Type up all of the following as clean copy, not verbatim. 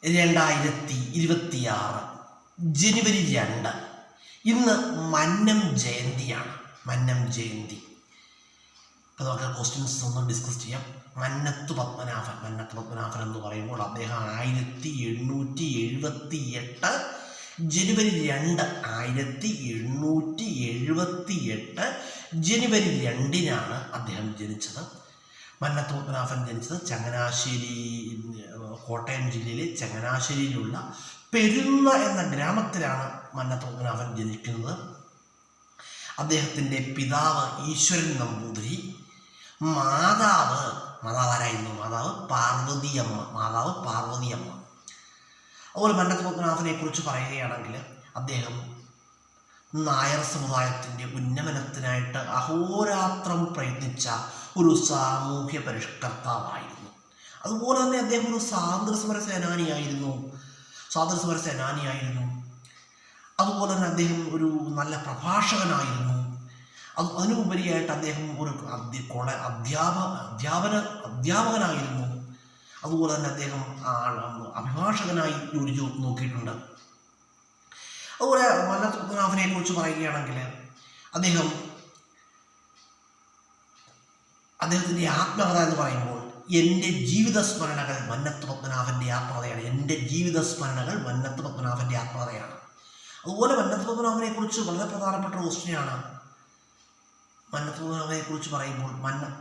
2026 ജനുവരി 2 ഇന്ന് മന്നം ജയന്തിയാണ്. മന്നം ജയന്തി. ഇപ്പോൾ നമുക്ക് ക്വസ്റ്റ്യൻസ് ഒന്ന് ഡിസ്കസ് ചെയ്യാം. മന്നത്ത് പത്മനാഭൻ എന്ന് പറയുമ്പോൾ അദ്ദേഹം 1878 ജനുവരി 2 1878 ജനുവരി 2 അദ്ദേഹം ജനിച്ചത്. മന്നത്ത് പത്മനാഭൻ ജനിച്ചത് ചങ്ങനാശ്ശേരി, കോട്ടയം ജില്ലയിലെ ചങ്ങനാശ്ശേരിയിലുള്ള പെരുന്ന എന്ന ഗ്രാമത്തിലാണ് മന്നത്ത് പത്മനാഭൻ ജനിക്കുന്നത്. അദ്ദേഹത്തിൻ്റെ പിതാവ് ഈശ്വരൻ നമ്പൂതിരി, മാതാവാരായിരുന്നു പാർവതിയമ്മ. അതുപോലെ മന്നത്ത് പത്മനാഭനെ കുറിച്ച് പറയുകയാണെങ്കിൽ അദ്ദേഹം നായർ സമുദായത്തിൻ്റെ ഉന്നമനത്തിനായിട്ട് അഹോരാത്രം പ്രയത്നിച്ച ഒരു സാമൂഹ്യ പരിഷ്കർത്താവായിരുന്നു. അതുപോലെ തന്നെ അദ്ദേഹം ഒരു സ്വാതന്ത്ര്യ സമര സേനാനിയായിരുന്നു. അതുപോലെ തന്നെ അദ്ദേഹം ഒരു നല്ല പ്രഭാഷകനായിരുന്നു. അതിനുപരിയായിട്ട് അദ്ദേഹം ഒരു അധ്യാപകനായിരുന്നു. അതുപോലെ തന്നെ അദ്ദേഹം അഭിഭാഷകനായി ജോലി നോക്കിയിട്ടുണ്ട്. അതുപോലെ മന്നത്ത് പത്മനാഭനെ കുറിച്ച് പറയുകയാണെങ്കിൽ അദ്ദേഹത്തിൻ്റെ ആത്മകഥ എന്ന് പറയുമ്പോൾ എൻ്റെ ജീവിത സ്മരണകൾ മന്നത്ത് പത്മനാഭൻ്റെ ആത്മകഥയാണ്. അതുപോലെ മന്നത്ത് പത്മനാഭനെ കുറിച്ച് വളരെ പ്രധാനപ്പെട്ട ക്വസ്റ്റ്യനാണ്. മന്നത്ത് പത്മനാഭനെ കുറിച്ച് പറയുമ്പോൾ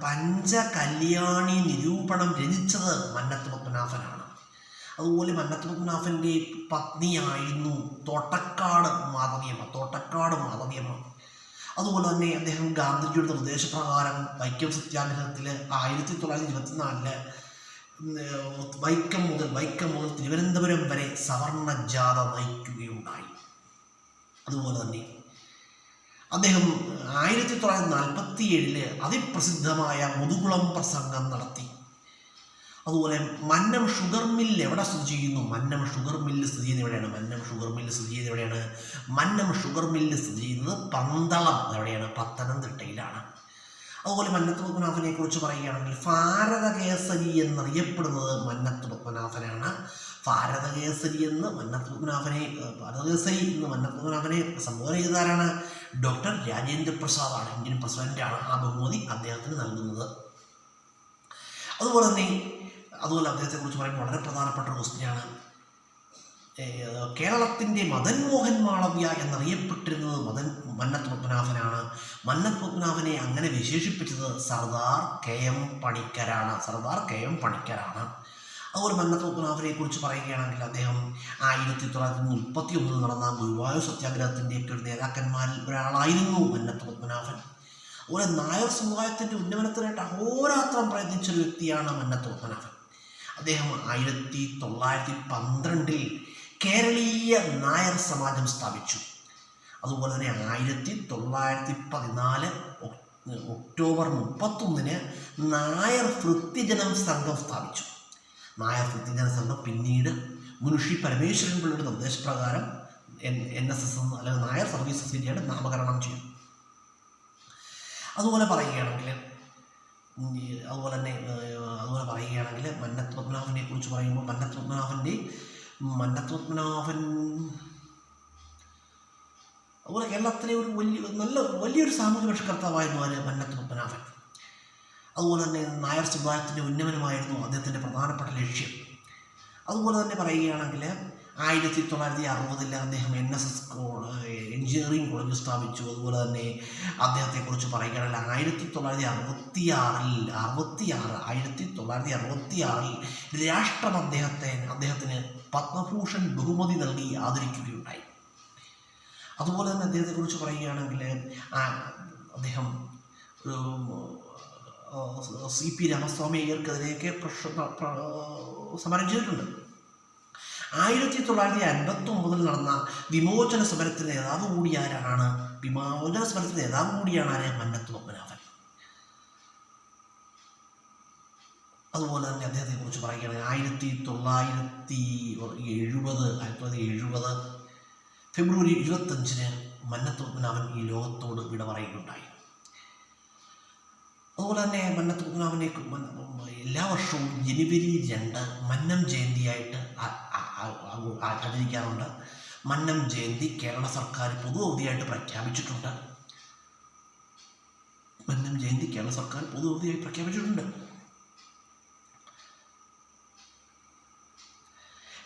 പഞ്ചകല്യാണി നിരൂപണം രചിച്ചത് മന്നത്ത് പത്മനാഭനാണ്. അതുപോലെ മന്നത്ത് പത്മനാഭൻ്റെ പത്നിയായിരുന്നു തോട്ടക്കാട് മാധവിയമ്മ. അതുപോലെ തന്നെ അദ്ദേഹം ഗാന്ധിജിയുടെ നിർദ്ദേശപ്രകാരം വൈക്കം സത്യാഗ്രഹത്തിൽ 1924 വൈക്കം മുതൽ തിരുവനന്തപുരം വരെ സവർണ ജാഥ നയിക്കുകയുണ്ടായി. അതുപോലെ തന്നെ അദ്ദേഹം 1947 അതിപ്രസിദ്ധമായ മുതുകുളം പ്രസംഗം നടത്തി. അതുപോലെ മന്നം ഷുഗർ മില്ല് എവിടെ സ്ഥിതി ചെയ്യുന്നു? മന്നം ഷുഗർ മില്ല് സ്ഥിതി ചെയ്യുന്നത് പന്തളം, എവിടെയാണ്? പത്തനംതിട്ടയിലാണ്. അതുപോലെ മന്നത്ത് പത്മനാഭനെ കുറിച്ച് പറയുകയാണെങ്കിൽ ഭാരതകേസരി എന്നറിയപ്പെടുന്നത് മന്നത്ത് പത്മനാഭനാണ്. ഭാരതകേസരി എന്ന് മന്നത്ത് പത്മനാഭനെ സംബോധന ചെയ്തതാരാണ്? ഡോക്ടർ രാജേന്ദ്ര പ്രസാദാണ്. ഇന്ത്യൻ പ്രസിഡന്റാണ് ആ ബഹുമതി അദ്ദേഹത്തിന് നൽകുന്നത്. അതുപോലെ അദ്ദേഹത്തെക്കുറിച്ച് പറയുമ്പോൾ വളരെ പ്രധാനപ്പെട്ട ഒരു ക്വസ്റ്റ്യനാണ്. കേരളത്തിൻ്റെ മദൻ മോഹൻ മാളവ്യ എന്നറിയപ്പെട്ടിരുന്നത് മന്നത്ത് പത്മനാഭനാണ്. മന്നത്ത് പത്മനാഭനെ അങ്ങനെ വിശേഷിപ്പിച്ചത് സർദാർ കെ എം പണിക്കരാണ്. അതുപോലെ മന്നത്ത് പത്മനാഭനെ കുറിച്ച് പറയുകയാണെങ്കിൽ അദ്ദേഹം 1931 നടന്ന ഗുരുവായൂർ സത്യാഗ്രഹത്തിൻ്റെ ഒക്കെ നേതാക്കന്മാരിൽ ഒരാളായിരുന്നു മന്നത്ത് പത്മനാഭൻ. അതുപോലെ നായർ സമുദായത്തിൻ്റെ ഉന്നമനത്തിനായിട്ട് അഹോരാത്രം പ്രയത്നിച്ച ഒരു വ്യക്തിയാണ് മന്നത്ത് പത്മനാഭൻ. അദ്ദേഹം 1912 കേരളീയ നായർ സമാജം സ്ഥാപിച്ചു. അതുപോലെ തന്നെ 1914 ഒക്ടോബർ 31 നായർ വൃത്തിജനം സംഘം സ്ഥാപിച്ചു. നായർ വൃത്തിജന സംഘം പിന്നീട് മുൻഷി പരമേശ്വരൻ പിള്ളയുടെ നിർദ്ദേശപ്രകാരം NSS അല്ലെങ്കിൽ നായർ സർവീസ് സൊസൈറ്റിയായിട്ട് നാമകരണം ചെയ്തു. അതുപോലെ പറയുകയാണെങ്കിൽ മന്നത്ത് പത്മനാഭനെ കുറിച്ച് പറയുമ്പോൾ മന്നത്ത് പത്മനാഭൻ അതുപോലെ കേരളത്തിലെ ഒരു വലിയൊരു സാമൂഹ്യ പരിഷ്കർത്താവായിരുന്നു മന്നത്ത് പത്മനാഭൻ. അതുപോലെ തന്നെ നായർ സമുദായത്തിൻ്റെ ഉന്നമനമായിരുന്നു അദ്ദേഹത്തിൻ്റെ പ്രധാനപ്പെട്ട ലക്ഷ്യം. അതുപോലെ തന്നെ പറയുകയാണെങ്കിൽ 1960 അദ്ദേഹം NSS എഞ്ചിനീയറിംഗ് കോളേജ് സ്ഥാപിച്ചു. അതുപോലെ തന്നെ അദ്ദേഹത്തെക്കുറിച്ച് പറയുകയാണെങ്കിൽ 1966 രാഷ്ട്രം അദ്ദേഹത്തിന് പത്മഭൂഷൺ ബഹുമതി നൽകി ആദരിക്കുകയുണ്ടായി. അതുപോലെ തന്നെ അദ്ദേഹത്തെക്കുറിച്ച് പറയുകയാണെങ്കിൽ അദ്ദേഹം CP രാമസ്വാമി അയ്യർക്കെതിരെയൊക്കെ സമരം ചെയ്തിട്ടുണ്ട്. 1959 നടന്ന വിമോചന സമരത്തിൻ്റെ നേതാവ് കൂടിയാണ് മന്നത്ത് പത്മനാഭൻ. അതുപോലെ തന്നെ അദ്ദേഹത്തെക്കുറിച്ച് പറയുകയാണെങ്കിൽ 1970 ഫെബ്രുവരി 25 മന്നത്ത് പത്മനാഭൻ ഈ ലോകത്തോട് വിട പറയുകയുണ്ടായി. അതുപോലെ തന്നെ മന്നത്ത് പത്മനാഭനെ എല്ലാ വർഷവും ജനുവരി 2 മന്നം ജയന്തിയായിട്ട് ആചരിക്കാറുണ്ട്. മന്നം ജയന്തി കേരള സർക്കാർ പൊതു അവധിയായിട്ട് പ്രഖ്യാപിച്ചിട്ടുണ്ട്. മന്നം ജയന്തി കേരള സർക്കാർ പൊതു അവധിയായി പ്രഖ്യാപിച്ചിട്ടുണ്ട്.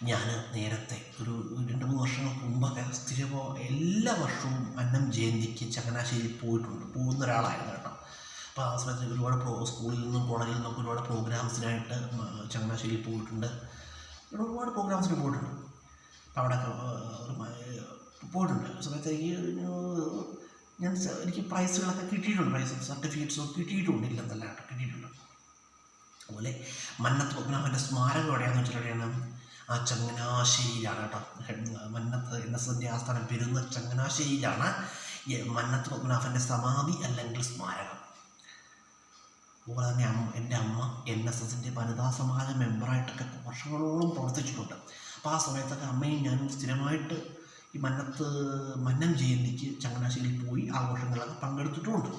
ഞാൻ നേരത്തെ ഒരു 2-3 വർഷങ്ങൾക്ക് മുമ്പൊക്കെ എല്ലാ വർഷവും മന്നം ജയന്തിക്ക് ചങ്ങനാശ്ശേരിയിൽ പോകുന്ന ഒരാളായിരുന്നു കേട്ടോ. അപ്പോൾ ആ സമയത്ത് ഒരുപാട് സ്കൂളിൽ നിന്നും കോളേജിൽ നിന്നൊക്കെ ഒരുപാട് പ്രോഗ്രാംസിനായിട്ട് ചങ്ങനാശ്ശേരിയിൽ പോയിട്ടുണ്ട്. ഒരുപാട് പ്രോഗ്രാംസിന് പോയിട്ടുണ്ട്. അപ്പോൾ അവിടെ പോയിട്ടുണ്ട്. ആ സമയത്ത് എനിക്ക് പ്രൈസുകളൊക്കെ കിട്ടിയിട്ടുണ്ട്. പ്രൈസ് സർട്ടിഫിക്കറ്റ്സൊക്കെ കിട്ടിയിട്ടുണ്ട്. ഇല്ലെന്നല്ല കേട്ടോ, കിട്ടിയിട്ടുണ്ട്. അതുപോലെ മന്നത്ത് പത്മനാഭൻ്റെ സ്മാരകം എവിടെയാണെന്ന് വെച്ചിട്ടുണ്ടെങ്കിൽ ആ ചങ്ങനാശ്ശേരിയിലാണ് കേട്ടോ. മന്നത്ത് NSSൻ്റെ ആസ്ഥാനം പെരുന്ന ചങ്ങനാശ്ശേരിയിലാണ് മന്നത്ത് പത്മനാഭൻ്റെ സമാധി അല്ലെങ്കിൽ സ്മാരകം. അതുപോലെ തന്നെ എൻ്റെ അമ്മ NSSൻ്റെ വനിതാ സമാജ മെമ്പറായിട്ടൊക്കെ വർഷങ്ങളോളം പ്രവർത്തിച്ചിട്ടുണ്ട്. അപ്പോൾ ആ സമയത്തൊക്കെ അമ്മയും ഞാനും സ്ഥിരമായിട്ട് ഈ മന്നം ജയന്തിക്ക് ചങ്ങനാശ്ശേരിയിൽ പോയി ആഘോഷങ്ങളൊക്കെ പങ്കെടുത്തിട്ടുമുണ്ട്.